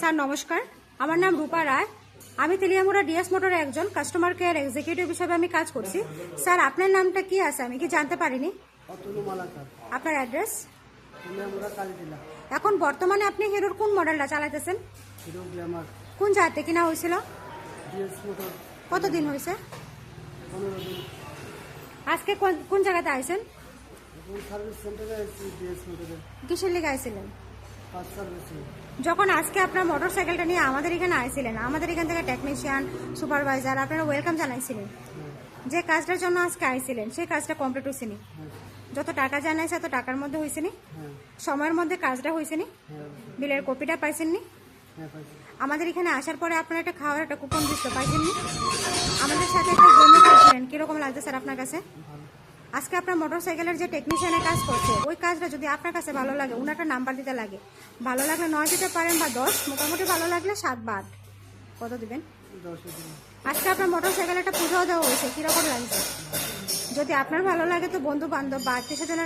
Sir নমস্কার, আমার নাম রূপা রায়। আমি তেলিয়ামুড়া ডিএস মোটরে একজন কাস্টমার কেয়ার এক্সিকিউটিভ হিসেবে আমি কাজ করছি। স্যার আপনার নামটা কি আছে আমি কি জানতে পারিনি? অতনু মালাকার, আপনার অ্যাড্রেস? তেলিয়ামুড়া কালীটিলা। এখন বর্তমানে আপনি হিরোর কোন মডেলটা চালাইতেছেন? হিরো গ্ল্যামার কোন জায়গাতে কিনা হয়েছিল? DS motor. কতদিন হয়েছে? 15 দিন। আজকে কোন জায়গাতে আইছেন? এখন সার্ভিস সেন্টারে আছি ডিএস মোটরে। কিসের লিগে আইছিলেন? First servicing. যখন আজকে আপনার মোটর সাইকেলটা নিয়ে আমাদের এখানে আইছিলেন, আমাদের এখান থেকে টেকনিশিয়ান, সুপারভাইজার আপনারা ওয়েলকাম জানাইছিলেন। যে কাজটার জন্য আজকে আইছিলেন সেই কাজটা কমপ্লিট হয়েছে নি? যত টাকা জানাইছে এত টাকার মধ্যে হয়েছে নি? হ্যাঁ সময়ের মধ্যে কাজটা হয়েছে নি? হ্যাঁ বিলের কপিটা পাইছেন নি? হ্যাঁ পাইছি। আমাদের এখানে আসার পরে আপনার একটা খাওয়ার একটা কুপন দিচ্ছিল, পাইছেন নি? আমাদের সাথে একটা গেমও খেলছিলেন, কিরকম লাগছে স্যার আপনার কাছে? ভালো। আজকে আপনার মোটর সাইকেলের যে টেকনিশিয়ানের কাজ করছে ওই কাজটা যদি আপনার কাছে ভালো লাগে, উনাটা নাম্বার দিতে লাগে। ভালো লাগলে 9 দিতে পারেন বা 10, মোটামুটি ভালো লাগলে 7 বা 8। কত দিবেন? 10 দিন। আজকে আপনার মোটর সাইকেলে একটা পুজোও দেওয়া হয়েছে, কিরকম লাগছে? যদি আপনার ভালো লাগে তো বন্ধু বান্ধব বা আত্মীয় স্বজনের